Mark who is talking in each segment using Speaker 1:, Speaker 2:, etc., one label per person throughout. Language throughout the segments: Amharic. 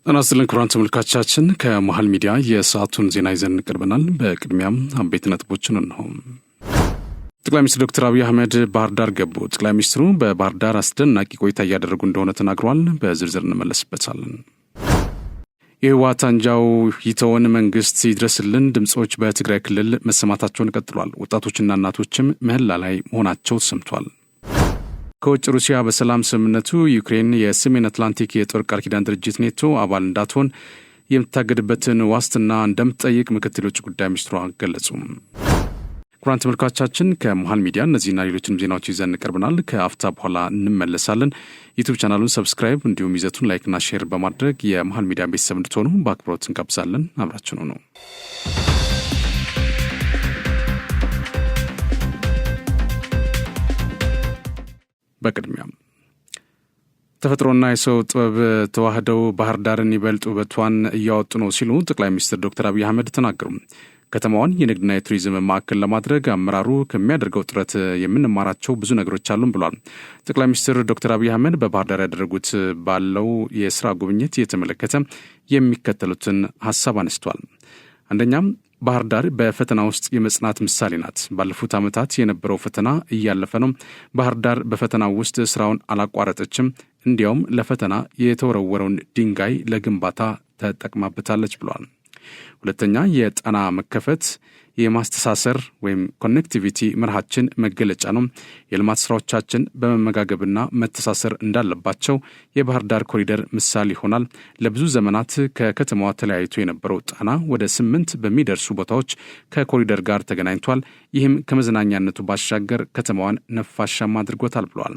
Speaker 1: እናስልን ክቡራን ተመልካቾቻችን ከመሃል ሚዲያ የሰዓቱን ዜና ይዘን ቀርበናል። በቅድሚያም አበይት ነጥቦችን እንሆ። ጠቅላይ ሚኒስትር ዶክተር አብይ አህመድ ባህር ዳር ገቡ። ጠቅላይ ሚኒስትሩ በባህር ዳር አስደናቂ ቆይታ እያደረጉ እንደሆነ ተናግረዋል። በዝርዝር እንመለስበታለን። የህወሓት አንጃው ይተወን መንግስት ይድረስልን ድምጾች በትግራይ ክልል መሰማታቸውን ቀጥሏል። ወጣቶችና እናቶችም ምህላ ላይ መሆናቸው ተሰምቷል። ከውጭ ሩሲያ በሰላም ስምምነቱ ዩክሬን የሰሜን አትላንቲክ የጦር ቃል ኪዳን ድርጅት ኔቶ አባል እንዳትሆን የምታገድበትን ዋስትና እንደምትጠይቅ ምክትል ውጭ ጉዳይ ሚኒስትሯ ገለጹ። ክቡራን ተመልካቾቻችን ከመሃል ሚዲያ እነዚህና ሌሎችንም ዜናዎች ይዘን ቀርበናል። ከአፍታ በኋላ እንመለሳለን። ዩቲዩብ ቻናሉን ሰብስክራይብ እንዲሁም ይዘቱን ላይክና ሼር በማድረግ የመሃል ሚዲያ ቤተሰብ እንድትሆኑ በአክብሮት እንጋብዛለን። አብራችን ነው። በቅድሚያ ተፈጥሮና የሰው ጥበብ ተዋህደው ባህር ዳርን ይበልጥ ውበቷን እያወጡ ነው ሲሉ ጠቅላይ ሚኒስትር ዶክተር አብይ አህመድ ተናገሩ። ከተማዋን የንግድና የቱሪዝም ማዕከል ለማድረግ አመራሩ ከሚያደርገው ጥረት የምንማራቸው ብዙ ነገሮች አሉን ብሏል። ጠቅላይ ሚኒስትር ዶክተር አብይ አህመድ በባህር ዳር ያደረጉት ባለው የስራ ጉብኝት የተመለከተ የሚከተሉትን ሀሳብ አነስቷል። አንደኛም ባህር ዳር በፈተና ውስጥ የመጽናት ምሳሌ ናት። ባለፉት ዓመታት የነበረው ፈተና እያለፈ ነው። ባህር ዳር በፈተናው ውስጥ ስራውን አላቋረጠችም። እንዲያውም ለፈተና የተወረወረውን ድንጋይ ለግንባታ ተጠቅማበታለች ብሏል። ሁለተኛ የጣና መከፈት የማስተሳሰር ወይም ኮኔክቲቪቲ መርሃችን መገለጫ ነው። የልማት ስራዎቻችን በመመጋገብና መተሳሰር እንዳለባቸው የባህር ዳር ኮሪደር ምሳሌ ይሆናል። ለብዙ ዘመናት ከከተማዋ ተለያይቶ የነበረው ጣና ወደ 8 በሚደርሱ ቦታዎች ከኮሪደር ጋር ተገናኝቷል። ይህም ከመዝናኛነቱ ባሻገር ከተማዋን ነፋሻማ አድርጎታል ብሏል።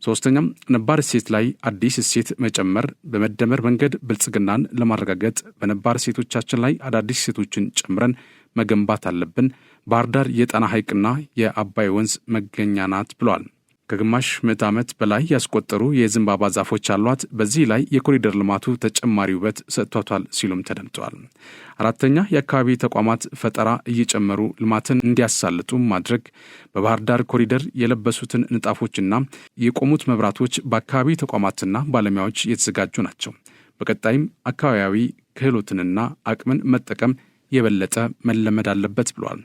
Speaker 1: ሶስተኛም ነባር እሴት ላይ አዲስ እሴት መጨመር በመደመር መንገድ ብልጽግናን ለማረጋገጥ በነባር እሴቶቻችን ላይ አዳዲስ እሴቶችን ጨምረን መገንባት አለብን። ባህር ዳር የጣና ሐይቅና የአባይ ወንዝ መገኛ ናት ብሏል። ከግማሽ ምዕተ ዓመት በላይ ያስቆጠሩ የዘንባባ ዛፎች አሏት። በዚህ ላይ የኮሪደር ልማቱ ተጨማሪ ውበት ሰጥቷታል ሲሉም ተደምጠዋል። አራተኛ የአካባቢ ተቋማት ፈጠራ እየጨመሩ ልማትን እንዲያሳልጡ ማድረግ። በባህር ዳር ኮሪደር የለበሱትን ንጣፎችና የቆሙት መብራቶች በአካባቢ ተቋማትና ባለሙያዎች የተዘጋጁ ናቸው። በቀጣይም አካባቢያዊ ክህሎትንና አቅምን መጠቀም የበለጠ መለመድ አለበት ብለዋል።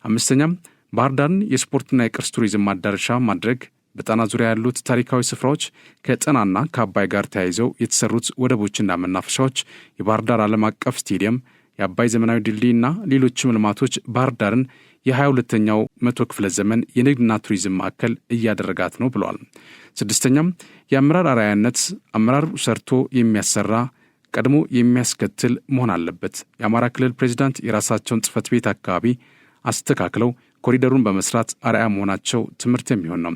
Speaker 1: አምስተኛም ባህር ዳርን የስፖርትና የቅርስ ቱሪዝም ማዳረሻ ማድረግ። በጣና ዙሪያ ያሉት ታሪካዊ ስፍራዎች ከጣናና ከአባይ ጋር ተያይዘው የተሰሩት ወደቦችና መናፈሻዎች፣ የባህር ዳር ዓለም አቀፍ ስቴዲየም፣ የአባይ ዘመናዊ ድልድይና ሌሎችም ልማቶች ባህር ዳርን የ22ኛው መቶ ክፍለ ዘመን የንግድና ቱሪዝም ማዕከል እያደረጋት ነው ብለዋል። ስድስተኛም የአመራር አርአያነት አመራር ሰርቶ የሚያሰራ ቀድሞ የሚያስከትል መሆን አለበት። የአማራ ክልል ፕሬዚዳንት የራሳቸውን ጽህፈት ቤት አካባቢ አስተካክለው ኮሪደሩን በመስራት አርአያ መሆናቸው ትምህርት የሚሆን ነው።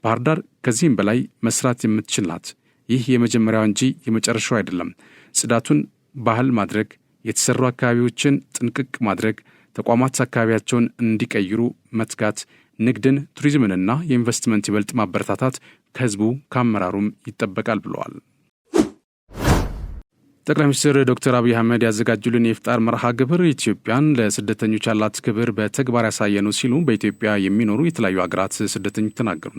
Speaker 1: ባህር ዳር ከዚህም በላይ መስራት የምትችል ናት። ይህ የመጀመሪያው እንጂ የመጨረሻው አይደለም። ጽዳቱን ባህል ማድረግ፣ የተሰሩ አካባቢዎችን ጥንቅቅ ማድረግ፣ ተቋማት አካባቢያቸውን እንዲቀይሩ መትጋት፣ ንግድን፣ ቱሪዝምንና የኢንቨስትመንት ይበልጥ ማበረታታት ከህዝቡ ከአመራሩም ይጠበቃል ብለዋል። ጠቅላይ ሚኒስትር ዶክተር አብይ አህመድ ያዘጋጁልን የኢፍጣር መርሃ ግብር ኢትዮጵያን ለስደተኞች ያላት ክብር በተግባር ያሳየ ነው ሲሉ በኢትዮጵያ የሚኖሩ የተለያዩ ሀገራት ስደተኞች ተናገሩ።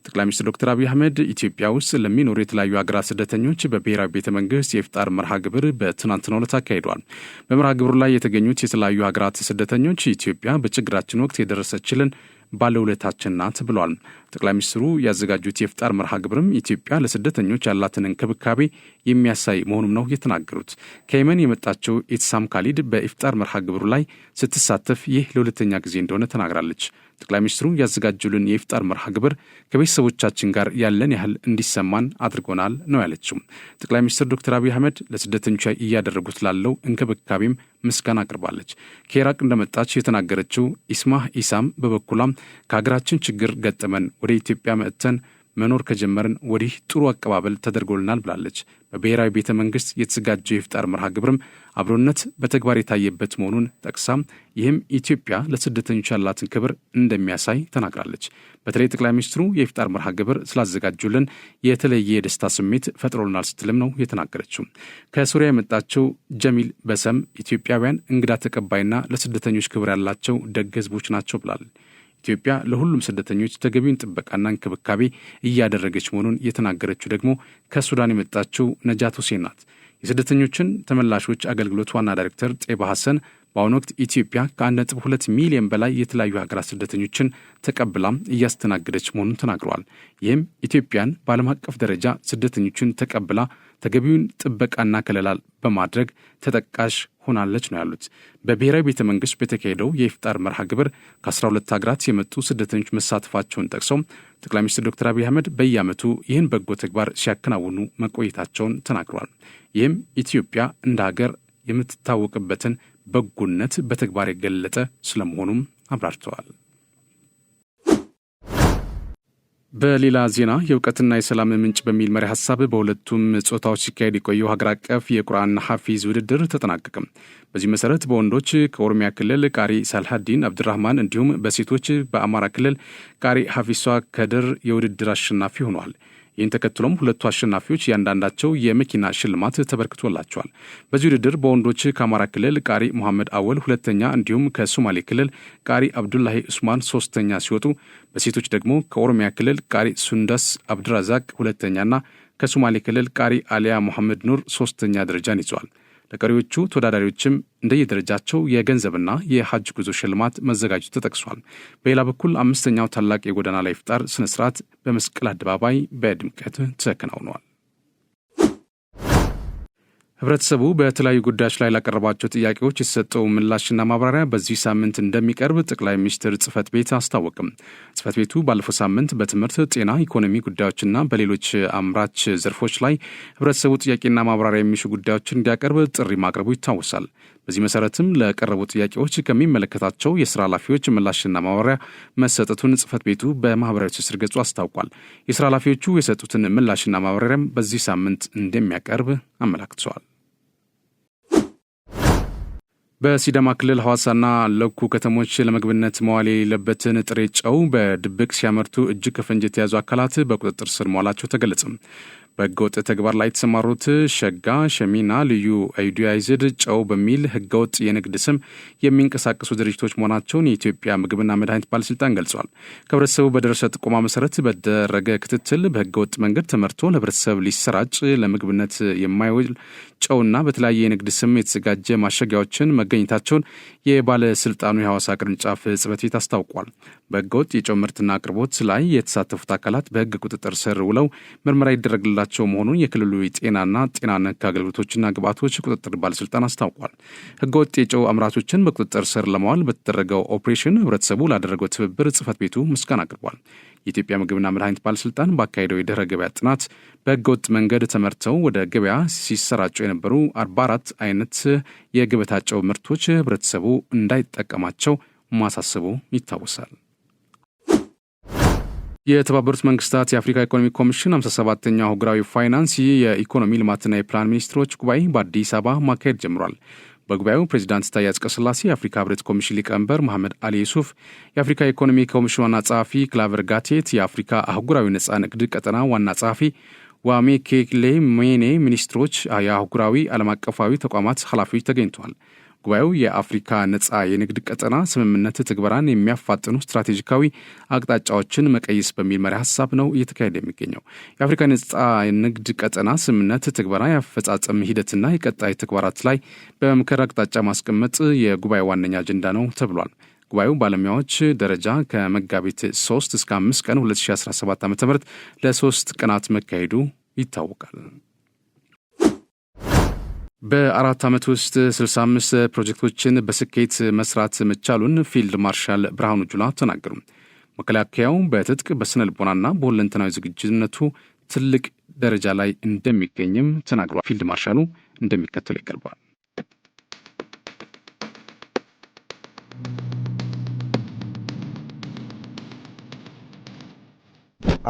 Speaker 1: ጠቅላይ ሚኒስትር ዶክተር አብይ አህመድ ኢትዮጵያ ውስጥ ለሚኖሩ የተለያዩ ሀገራት ስደተኞች በብሔራዊ ቤተ መንግስት የኢፍጣር መርሃ ግብር በትናንትናው ዕለት አካሂደዋል። በመርሃ ግብሩ ላይ የተገኙት የተለያዩ ሀገራት ስደተኞች ኢትዮጵያ በችግራችን ወቅት የደረሰችልን ባለውለታችን ናት ብለዋል። ጠቅላይ ሚኒስትሩ ያዘጋጁት የኢፍጣር መርሃ ግብርም ኢትዮጵያ ለስደተኞች ያላትን እንክብካቤ የሚያሳይ መሆኑም ነው የተናገሩት። ከየመን የመጣችው ኢትሳም ካሊድ በኢፍጣር መርሃ ግብሩ ላይ ስትሳተፍ ይህ ለሁለተኛ ጊዜ እንደሆነ ተናግራለች። ጠቅላይ ሚኒስትሩ ያዘጋጁልን የኢፍጣር መርሃ ግብር ከቤተሰቦቻችን ጋር ያለን ያህል እንዲሰማን አድርጎናል ነው ያለችው። ጠቅላይ ሚኒስትር ዶክተር አብይ አህመድ ለስደተኞች እያደረጉት ላለው እንክብካቤም ምስጋና አቅርባለች። ከኢራቅ እንደመጣች የተናገረችው ኢስማህ ኢሳም በበኩሏም ከሀገራችን ችግር ገጠመን ወደ ኢትዮጵያ መጥተን መኖር ከጀመርን ወዲህ ጥሩ አቀባበል ተደርጎልናል ብላለች። በብሔራዊ ቤተ መንግስት የተዘጋጀው የኢፍጣር መርሃ ግብርም አብሮነት በተግባር የታየበት መሆኑን ጠቅሳም ይህም ኢትዮጵያ ለስደተኞች ያላትን ክብር እንደሚያሳይ ተናግራለች። በተለይ ጠቅላይ ሚኒስትሩ የኢፍጣር መርሃ ግብር ስላዘጋጁልን የተለየ የደስታ ስሜት ፈጥሮልናል ስትልም ነው የተናገረችው። ከሱሪያ የመጣችው ጀሚል በሰም ኢትዮጵያውያን እንግዳ ተቀባይና ለስደተኞች ክብር ያላቸው ደግ ህዝቦች ናቸው ብላል። ኢትዮጵያ ለሁሉም ስደተኞች ተገቢውን ጥበቃና እንክብካቤ እያደረገች መሆኑን የተናገረችው ደግሞ ከሱዳን የመጣችው ነጃት ሁሴን ናት። የስደተኞችን ተመላሾች አገልግሎት ዋና ዳይሬክተር ጤባ ሐሰን በአሁኑ ወቅት ኢትዮጵያ ከ1.2 ሚሊዮን በላይ የተለያዩ ሀገራት ስደተኞችን ተቀብላ እያስተናገደች መሆኑን ተናግረዋል። ይህም ኢትዮጵያን በዓለም አቀፍ ደረጃ ስደተኞችን ተቀብላ ተገቢውን ጥበቃና ከለላ በማድረግ ተጠቃሽ ሆናለች ነው ያሉት። በብሔራዊ ቤተ መንግስት በተካሄደው የኢፍጣር መርሃ ግብር ከ12 ሀገራት የመጡ ስደተኞች መሳተፋቸውን ጠቅሰው ጠቅላይ ሚኒስትር ዶክተር አብይ አህመድ በየዓመቱ ይህን በጎ ተግባር ሲያከናውኑ መቆየታቸውን ተናግረዋል። ይህም ኢትዮጵያ እንደ ሀገር የምትታወቅበትን በጎነት በተግባር የገለጠ ስለመሆኑም አብራርተዋል። በሌላ ዜና የእውቀትና የሰላም ምንጭ በሚል መሪ ሀሳብ በሁለቱም ጾታዎች ሲካሄድ የቆየው ሀገር አቀፍ የቁርአን ሐፊዝ ውድድር ተጠናቀቀ። በዚህ መሰረት በወንዶች ከኦሮሚያ ክልል ቃሪ ሳልሃዲን አብድራህማን እንዲሁም በሴቶች በአማራ ክልል ቃሪ ሐፊሷ ከድር የውድድር አሸናፊ ሆነዋል። ይህን ተከትሎም ሁለቱ አሸናፊዎች ያንዳንዳቸው የመኪና ሽልማት ተበርክቶላቸዋል። በዚህ ውድድር በወንዶች ከአማራ ክልል ቃሪ መሐመድ አወል ሁለተኛ፣ እንዲሁም ከሶማሌ ክልል ቃሪ አብዱላሂ ኡስማን ሶስተኛ ሲወጡ በሴቶች ደግሞ ከኦሮሚያ ክልል ቃሪ ሱንዳስ አብድራዛቅ ሁለተኛና ከሶማሌ ክልል ቃሪ አሊያ መሐመድ ኑር ሶስተኛ ደረጃን ይዘዋል። ለቀሪዎቹ ተወዳዳሪዎችም እንደየደረጃቸው የገንዘብና የሐጅ ጉዞ ሽልማት መዘጋጀቱ ተጠቅሷል። በሌላ በኩል አምስተኛው ታላቅ የጎዳና ላይ ኢፍጣር ስነስርዓት በመስቀል አደባባይ በድምቀት ተከናውኗል። ህብረተሰቡ በተለያዩ ጉዳዮች ላይ ላቀረባቸው ጥያቄዎች የተሰጠው ምላሽና ማብራሪያ በዚህ ሳምንት እንደሚቀርብ ጠቅላይ ሚኒስትር ጽህፈት ቤት አስታወቅም። ጽህፈት ቤቱ ባለፈው ሳምንት በትምህርት፣ ጤና፣ ኢኮኖሚ ጉዳዮችና በሌሎች አምራች ዘርፎች ላይ ህብረተሰቡ ጥያቄና ማብራሪያ የሚሹ ጉዳዮችን እንዲያቀርብ ጥሪ ማቅረቡ ይታወሳል። በዚህ መሰረትም ለቀረቡ ጥያቄዎች ከሚመለከታቸው የስራ ኃላፊዎች ምላሽና ማብራሪያ መሰጠቱን ጽህፈት ቤቱ በማህበራዊ ትስስር ገጹ አስታውቋል። የስራ ኃላፊዎቹ የሰጡትን ምላሽና ማብራሪያም በዚህ ሳምንት እንደሚያቀርብ አመላክተዋል። በሲዳማ ክልል ሐዋሳና ለኩ ከተሞች ለምግብነት መዋል የሌለበትን ጥሬ ጨው በድብቅ ሲያመርቱ እጅ ከፍንጅ የተያዙ አካላት በቁጥጥር ስር መዋላቸው ተገለጸ። በህገወጥ ተግባር ላይ የተሰማሩት ሸጋ ሸሚና ልዩ አይዲያይዝድ ጨው በሚል ህገወጥ የንግድ ስም የሚንቀሳቀሱ ድርጅቶች መሆናቸውን የኢትዮጵያ ምግብና መድኃኒት ባለስልጣን ገልጿል። ከህብረተሰቡ በደረሰ ጥቆማ መሰረት በተደረገ ክትትል በህገወጥ መንገድ ተመርቶ ለህብረተሰብ ሊሰራጭ ለምግብነት የማይውል ጨውና በተለያየ የንግድ ስም የተዘጋጀ ማሸጊያዎችን መገኘታቸውን የባለስልጣኑ የሐዋሳ ቅርንጫፍ ጽህፈት ቤት አስታውቋል። በህገወጥ የጨው ምርትና አቅርቦት ላይ የተሳተፉት አካላት በህግ ቁጥጥር ስር ውለው ምርመራ ይደረግላቸው መሆኑን የክልሉ የጤናና ጤና ነክ አገልግሎቶችና ግብዓቶች ቁጥጥር ባለስልጣን አስታውቋል። ህገወጥ የጨው አምራቾችን በቁጥጥር ስር ለማዋል በተደረገው ኦፕሬሽን ህብረተሰቡ ላደረገው ትብብር ጽህፈት ቤቱ ምስጋና አቅርቧል። የኢትዮጵያ ምግብና መድኃኒት ባለስልጣን ባካሄደው የድህረ ገበያ ጥናት በህገወጥ መንገድ ተመርተው ወደ ገበያ ሲሰራጩ የነበሩ 44 አይነት የገበታ ጨው ምርቶች ህብረተሰቡ እንዳይጠቀማቸው ማሳሰቡ ይታወሳል። የተባበሩት መንግስታት የአፍሪካ ኢኮኖሚ ኮሚሽን 57ኛው አህጉራዊ ፋይናንስ የኢኮኖሚ ልማትና የፕላን ሚኒስትሮች ጉባኤ በአዲስ አበባ ማካሄድ ጀምሯል። በጉባኤው ፕሬዚዳንት ታዬ አጽቀሥላሴ፣ የአፍሪካ ህብረት ኮሚሽን ሊቀመንበር መሐመድ አሊ ዩሱፍ፣ የአፍሪካ ኢኮኖሚ ኮሚሽን ዋና ጸሐፊ ክላቨር ጋቴት፣ የአፍሪካ አህጉራዊ ነጻ ንግድ ቀጠና ዋና ጸሐፊ ዋሜኬሌ ሜኔ፣ ሚኒስትሮች፣ የአህጉራዊ ዓለም አቀፋዊ ተቋማት ኃላፊዎች ተገኝተዋል። ጉባኤው የአፍሪካ ነጻ የንግድ ቀጠና ስምምነት ትግበራን የሚያፋጥኑ ስትራቴጂካዊ አቅጣጫዎችን መቀየስ በሚል መሪ ሀሳብ ነው እየተካሄደ የሚገኘው። የአፍሪካ ነጻ የንግድ ቀጠና ስምምነት ትግበራ የአፈጻጸም ሂደትና የቀጣይ ተግባራት ላይ በመምከር አቅጣጫ ማስቀመጥ የጉባኤ ዋነኛ አጀንዳ ነው ተብሏል። ጉባኤው ባለሙያዎች ደረጃ ከመጋቢት 3 እስከ 5 ቀን 2017 ዓ.ም ለ3 ቀናት መካሄዱ ይታወቃል። በ4 ዓመት ውስጥ 65 ፕሮጀክቶችን በስኬት መስራት መቻሉን ፊልድ ማርሻል ብርሃኑ ጁላ ተናገሩ። መከላከያው በትጥቅ በስነ ልቦናና በሁለንተናዊ ዝግጁነቱ ትልቅ ደረጃ ላይ እንደሚገኝም ተናግሯል። ፊልድ ማርሻሉ እንደሚከተለው ይቀርባል።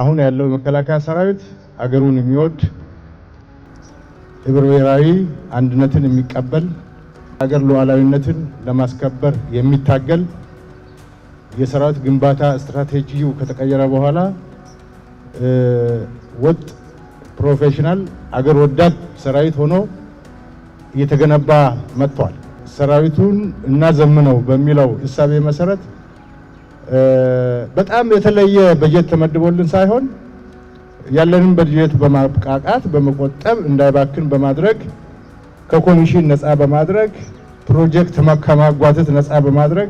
Speaker 2: አሁን ያለው መከላከያ ሰራዊት አገሩን የሚወድ ህብረ ብሔራዊ አንድነትን የሚቀበል ሀገር ሉዓላዊነትን ለማስከበር የሚታገል የሰራዊት ግንባታ ስትራቴጂው ከተቀየረ በኋላ ወጥ ፕሮፌሽናል አገር ወዳድ ሰራዊት ሆኖ እየተገነባ መጥቷል። ሰራዊቱን እናዘምነው በሚለው እሳቤ መሰረት በጣም የተለየ በጀት ተመድቦልን ሳይሆን ያለንን በጀት በማብቃቃት በመቆጠብ እንዳይባክን በማድረግ ከኮሚሽን ነፃ በማድረግ ፕሮጀክት ከማጓተት ነፃ በማድረግ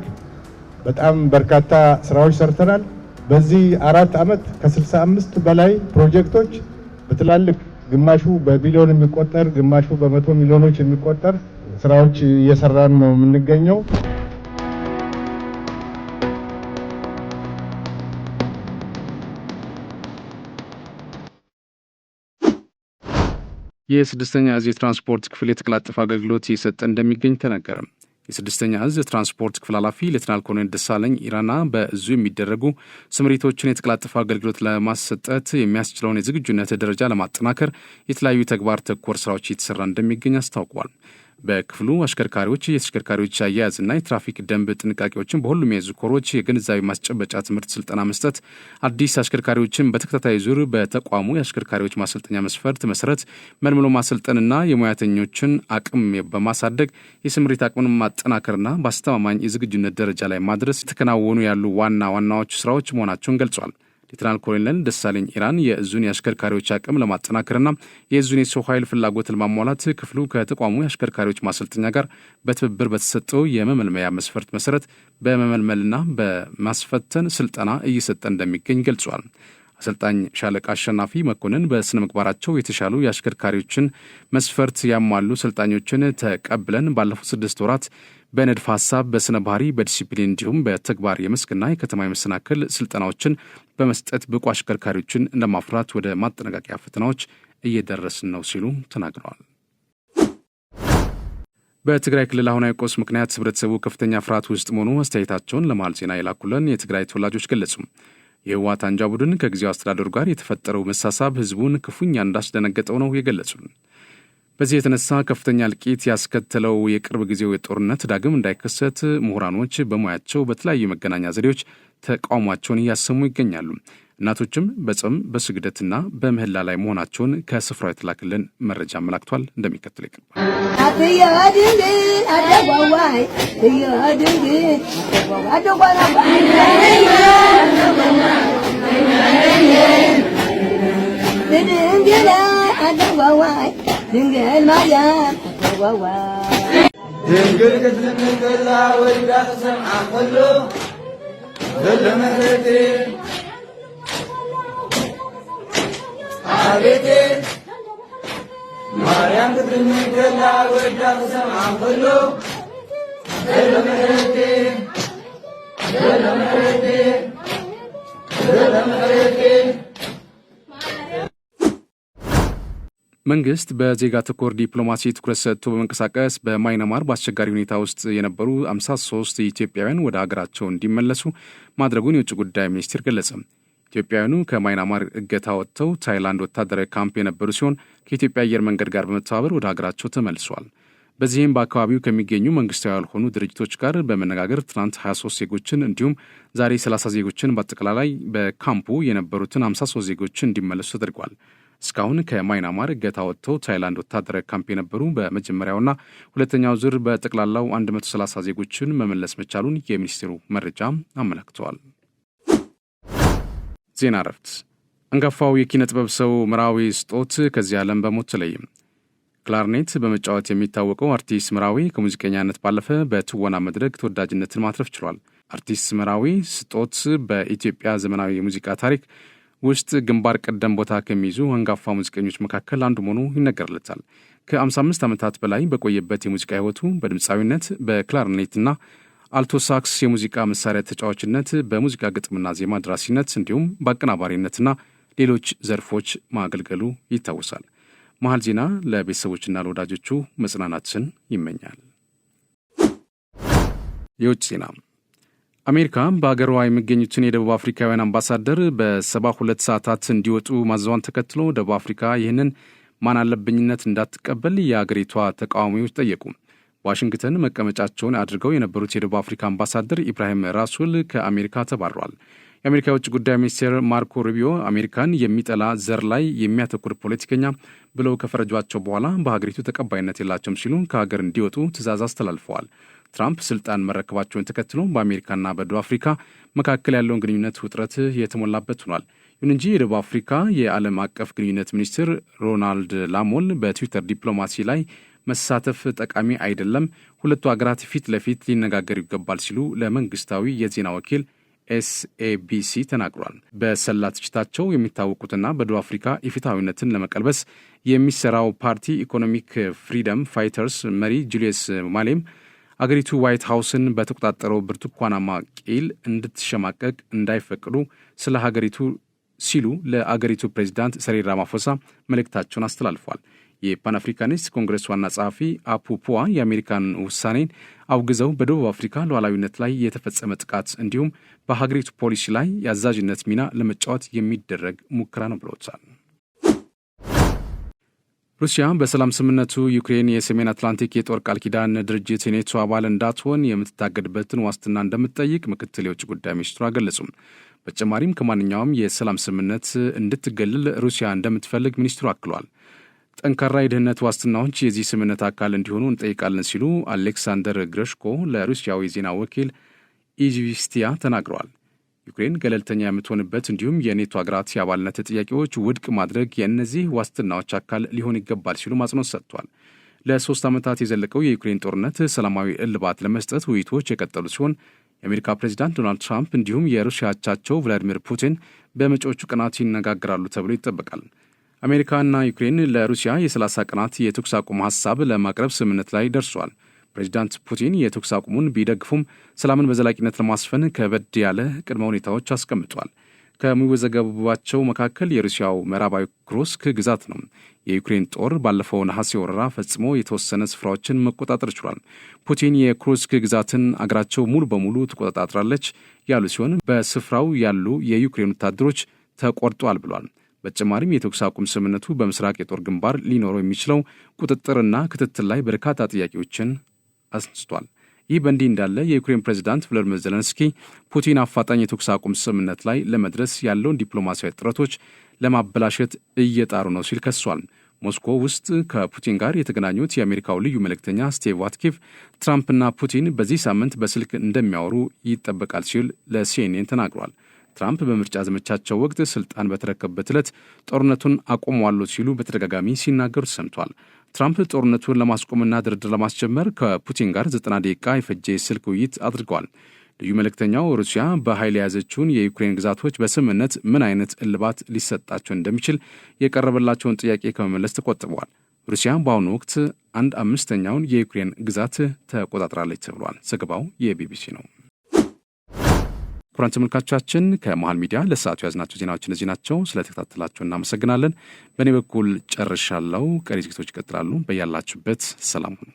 Speaker 2: በጣም በርካታ ስራዎች ሰርተናል። በዚህ 4 ዓመት ከ65 በላይ ፕሮጀክቶች በትላልቅ ግማሹ በቢሊዮን የሚቆጠር ግማሹ በመቶ ሚሊዮኖች የሚቆጠር ስራዎች እየሰራን ነው የምንገኘው።
Speaker 1: የስድስተኛ እዝ የትራንስፖርት ክፍል የተቀላጠፈ አገልግሎት እየሰጠ እንደሚገኝ ተነገረ። የስድስተኛ እዝ የትራንስፖርት ክፍል ኃላፊ ሌተናል ኮሎኔል ደሳለኝ ኢራና በእዙ የሚደረጉ ስምሪቶችን የተቀላጠፈ አገልግሎት ለማሰጠት የሚያስችለውን የዝግጁነት ደረጃ ለማጠናከር የተለያዩ ተግባር ተኮር ስራዎች እየተሰራ እንደሚገኝ አስታውቋል። በክፍሉ አሽከርካሪዎች የተሽከርካሪዎች አያያዝና የትራፊክ ደንብ ጥንቃቄዎችን በሁሉም የእዙ ኮሮች የግንዛቤ ማስጨበጫ ትምህርት ስልጠና መስጠት፣ አዲስ አሽከርካሪዎችን በተከታታይ ዙር በተቋሙ የአሽከርካሪዎች ማሰልጠኛ መስፈርት መሰረት መልምሎ ማሰልጠንና የሙያተኞችን አቅም በማሳደግ የስምሪት አቅምን ማጠናከርና በአስተማማኝ የዝግጁነት ደረጃ ላይ ማድረስ የተከናወኑ ያሉ ዋናዎቹ ስራዎች መሆናቸውን ገልጿል። ሌተናል ኮሎኔል ደሳለኝ ኢራን የእዙን የአሽከርካሪዎች አቅም ለማጠናከርና የእዙን የሰው ኃይል ፍላጎት ለማሟላት ክፍሉ ከተቋሙ የአሽከርካሪዎች ማሰልጠኛ ጋር በትብብር በተሰጠው የመመልመያ መስፈርት መሰረት በመመልመልና በማስፈተን ስልጠና እየሰጠ እንደሚገኝ ገልጿል። አሰልጣኝ ሻለቃ አሸናፊ መኮንን በስነ ምግባራቸው የተሻሉ የአሽከርካሪዎችን መስፈርት ያሟሉ ሰልጣኞችን ተቀብለን ባለፉት 6 ወራት በንድፈ ሐሳብ፣ በስነ ባህሪ፣ በዲሲፕሊን እንዲሁም በተግባር የመስክና የከተማ የመሰናክል ስልጠናዎችን በመስጠት ብቁ አሽከርካሪዎችን ለማፍራት ወደ ማጠናቀቂያ ፈተናዎች እየደረስን ነው ሲሉ ተናግረዋል። በትግራይ ክልል አሁናዊ ቀውስ ምክንያት ህብረተሰቡ ከፍተኛ ፍርሃት ውስጥ መሆኑ አስተያየታቸውን ለመሃል ዜና የላኩልን የትግራይ ተወላጆች ገለጹ። የህወሓት አንጃ ቡድን ከጊዜው አስተዳደሩ ጋር የተፈጠረው መሳሳብ ህዝቡን ክፉኛ እንዳስደነገጠው ነው የገለጹን። በዚህ የተነሳ ከፍተኛ እልቂት ያስከተለው የቅርብ ጊዜው የጦርነት ዳግም እንዳይከሰት ምሁራኖች በሙያቸው በተለያዩ መገናኛ ዘዴዎች ተቃውሟቸውን እያሰሙ ይገኛሉ። እናቶችም በጾም በስግደትና በምህላ ላይ መሆናቸውን ከስፍራው የተላክልን መረጃ አመላክቷል። እንደሚከተል ይቀርባል።
Speaker 3: ድንግል ማርያም ድንግል ክትምንገላ ወልዳ ተሰምዓ ከሎ ዘለመህረቴ አቤቴ ማርያም ክትምንገላ ወልዳ ተሰምዓ ከሎ ዘለመህረቴ ዘለመህረቴ ዘለመህረቴ
Speaker 1: መንግስት በዜጋ ተኮር ዲፕሎማሲ ትኩረት ሰጥቶ በመንቀሳቀስ በማይናማር በአስቸጋሪ ሁኔታ ውስጥ የነበሩ 53 ኢትዮጵያውያን ወደ ሀገራቸው እንዲመለሱ ማድረጉን የውጭ ጉዳይ ሚኒስቴር ገለጸ። ኢትዮጵያውያኑ ከማይናማር እገታ ወጥተው ታይላንድ ወታደራዊ ካምፕ የነበሩ ሲሆን ከኢትዮጵያ አየር መንገድ ጋር በመተባበር ወደ ሀገራቸው ተመልሰዋል። በዚህም በአካባቢው ከሚገኙ መንግስታዊ ያልሆኑ ድርጅቶች ጋር በመነጋገር ትናንት 23 ዜጎችን እንዲሁም ዛሬ 30 ዜጎችን በአጠቃላይ በካምፑ የነበሩትን 53 ዜጎችን እንዲመለሱ ተደርጓል። እስካሁን ከማይናማር እገታ ወጥተው ታይላንድ ወታደራዊ ካምፕ የነበሩ በመጀመሪያውና ሁለተኛው ዙር በጠቅላላው 130 ዜጎችን መመለስ መቻሉን የሚኒስቴሩ መረጃ አመላክተዋል። ዜና እረፍት። አንጋፋው የኪነ ጥበብ ሰው ምራዊ ስጦት ከዚህ ዓለም በሞት ተለየ። ክላርኔት በመጫወት የሚታወቀው አርቲስት ምራዊ ከሙዚቀኛነት ባለፈ በትወና መድረክ ተወዳጅነትን ማትረፍ ችሏል። አርቲስት ምራዊ ስጦት በኢትዮጵያ ዘመናዊ የሙዚቃ ታሪክ ውስጥ ግንባር ቀደም ቦታ ከሚይዙ አንጋፋ ሙዚቀኞች መካከል አንዱ መሆኑ ይነገርለታል። ከ55 ዓመታት በላይ በቆየበት የሙዚቃ ሕይወቱ በድምፃዊነት፣ በክላርኔትና አልቶ ሳክስ የሙዚቃ መሳሪያ ተጫዋችነት፣ በሙዚቃ ግጥምና ዜማ ደራሲነት እንዲሁም በአቀናባሪነትና ሌሎች ዘርፎች ማገልገሉ ይታወሳል። መሃል ዜና ለቤተሰቦችና ለወዳጆቹ መጽናናትን ይመኛል። የውጭ ዜና። አሜሪካ በአገሯ የሚገኙትን የደቡብ አፍሪካውያን አምባሳደር በ72 ሰዓታት እንዲወጡ ማዘዋን ተከትሎ ደቡብ አፍሪካ ይህንን ማን አለብኝነት እንዳትቀበል የአገሪቷ ተቃዋሚዎች ጠየቁ። ዋሽንግተን መቀመጫቸውን አድርገው የነበሩት የደቡብ አፍሪካ አምባሳደር ኢብራሂም ራሱል ከአሜሪካ ተባረዋል። የአሜሪካ የውጭ ጉዳይ ሚኒስቴር ማርኮ ሩቢዮ አሜሪካን የሚጠላ ዘር ላይ የሚያተኩር ፖለቲከኛ ብለው ከፈረጇቸው በኋላ በሀገሪቱ ተቀባይነት የላቸውም ሲሉ ከሀገር እንዲወጡ ትዕዛዝ አስተላልፈዋል። ትራምፕ ስልጣን መረከባቸውን ተከትሎ በአሜሪካና በደቡብ አፍሪካ መካከል ያለውን ግንኙነት ውጥረት የተሞላበት ሆኗል። ይሁን እንጂ የደቡብ አፍሪካ የዓለም አቀፍ ግንኙነት ሚኒስትር ሮናልድ ላሞል በትዊተር ዲፕሎማሲ ላይ መሳተፍ ጠቃሚ አይደለም፣ ሁለቱ ሀገራት ፊት ለፊት ሊነጋገሩ ይገባል ሲሉ ለመንግስታዊ የዜና ወኪል ኤስኤቢሲ ተናግሯል። በሰላ ትችታቸው የሚታወቁትና በደቡብ አፍሪካ ኢፍትሐዊነትን ለመቀልበስ የሚሰራው ፓርቲ ኢኮኖሚክ ፍሪደም ፋይተርስ መሪ ጁልየስ ማሌም አገሪቱ ዋይት ሃውስን በተቆጣጠረው ብርቱካናማ ቂል እንድትሸማቀቅ እንዳይፈቅዱ ስለ ሀገሪቱ ሲሉ ለአገሪቱ ፕሬዚዳንት ሰሪል ራማፎሳ መልእክታቸውን አስተላልፏል። የፓን አፍሪካኒስት ኮንግረስ ዋና ጸሐፊ አፑፑዋ የአሜሪካን ውሳኔን አውግዘው በደቡብ አፍሪካ ሉዓላዊነት ላይ የተፈጸመ ጥቃት እንዲሁም በሀገሪቱ ፖሊሲ ላይ የአዛዥነት ሚና ለመጫወት የሚደረግ ሙከራ ነው ብለውታል። ሩሲያ በሰላም ስምምነቱ ዩክሬን የሰሜን አትላንቲክ የጦር ቃል ኪዳን ድርጅት የኔቶ አባል እንዳትሆን የምትታገድበትን ዋስትና እንደምትጠይቅ ምክትል የውጭ ጉዳይ ሚኒስትሩ አገለጹም። በተጨማሪም ከማንኛውም የሰላም ስምምነት እንድትገልል ሩሲያ እንደምትፈልግ ሚኒስትሩ አክሏል። ጠንካራ የደህንነት ዋስትናዎች የዚህ ስምምነት አካል እንዲሆኑ እንጠይቃለን ሲሉ አሌክሳንደር ግረሽኮ ለሩሲያዊ ዜና ወኪል ኢዝቪስቲያ ተናግረዋል። ዩክሬን ገለልተኛ የምትሆንበት እንዲሁም የኔቶ ሀገራት የአባልነት ጥያቄዎች ውድቅ ማድረግ የእነዚህ ዋስትናዎች አካል ሊሆን ይገባል ሲሉ አጽንኦት ሰጥቷል። ለ3 ዓመታት የዘለቀው የዩክሬን ጦርነት ሰላማዊ እልባት ለመስጠት ውይይቶች የቀጠሉ ሲሆን የአሜሪካ ፕሬዚዳንት ዶናልድ ትራምፕ እንዲሁም የሩሲያ አቻቸው ቭላዲሚር ፑቲን በመጪዎቹ ቀናት ይነጋገራሉ ተብሎ ይጠበቃል። አሜሪካና ዩክሬን ለሩሲያ የ30 ቀናት የተኩስ አቁም ሀሳብ ለማቅረብ ስምምነት ላይ ደርሷል። ፕሬዚዳንት ፑቲን የተኩስ አቁሙን ቢደግፉም ሰላምን በዘላቂነት ለማስፈን ከበድ ያለ ቅድመ ሁኔታዎች አስቀምጧል። ከሚወዘገቡባቸው መካከል የሩሲያው ምዕራባዊ ኩርስክ ግዛት ነው። የዩክሬን ጦር ባለፈው ነሐሴ ወረራ ፈጽሞ የተወሰነ ስፍራዎችን መቆጣጠር ችሏል። ፑቲን የኩርስክ ግዛትን አገራቸው ሙሉ በሙሉ ትቆጣጠራለች ያሉ ሲሆን በስፍራው ያሉ የዩክሬን ወታደሮች ተቆርጧል ብሏል። በተጨማሪም የተኩስ አቁም ስምምነቱ በምስራቅ የጦር ግንባር ሊኖረው የሚችለው ቁጥጥርና ክትትል ላይ በርካታ ጥያቄዎችን አስነስቷል። ይህ በእንዲህ እንዳለ የዩክሬን ፕሬዚዳንት ቮሎዲሚር ዜሌንስኪ ፑቲን አፋጣኝ የተኩስ አቁም ስምምነት ላይ ለመድረስ ያለውን ዲፕሎማሲያዊ ጥረቶች ለማበላሸት እየጣሩ ነው ሲል ከሷል። ሞስኮ ውስጥ ከፑቲን ጋር የተገናኙት የአሜሪካው ልዩ መልእክተኛ ስቲቭ ዋትኪፍ ትራምፕና ፑቲን በዚህ ሳምንት በስልክ እንደሚያወሩ ይጠበቃል ሲል ለሲኤንኤን ተናግሯል። ትራምፕ በምርጫ ዘመቻቸው ወቅት ስልጣን በተረከቡበት ዕለት ጦርነቱን አቆመዋል ሲሉ በተደጋጋሚ ሲናገሩ ሰምቷል። ትራምፕ ጦርነቱን ለማስቆምና ድርድር ለማስጀመር ከፑቲን ጋር 90 ደቂቃ የፈጀ ስልክ ውይይት አድርገዋል። ልዩ መልእክተኛው ሩሲያ በኃይል የያዘችውን የዩክሬን ግዛቶች በስምምነት ምን አይነት እልባት ሊሰጣቸው እንደሚችል የቀረበላቸውን ጥያቄ ከመመለስ ተቆጥበዋል። ሩሲያ በአሁኑ ወቅት 1/5 የዩክሬን ግዛት ተቆጣጥራለች ተብሏል። ዘገባው የቢቢሲ ነው። ክቡራን ተመልካቾቻችን ከመሃል ሚዲያ ለሰዓቱ ያዝናቸው ዜናዎች እነዚህ ናቸው። ስለተከታተላችሁ እናመሰግናለን። በእኔ በኩል ጨርሻለሁ። ቀሪ ዝግጅቶች ይቀጥላሉ። በያላችሁበት ሰላም ሁኑ።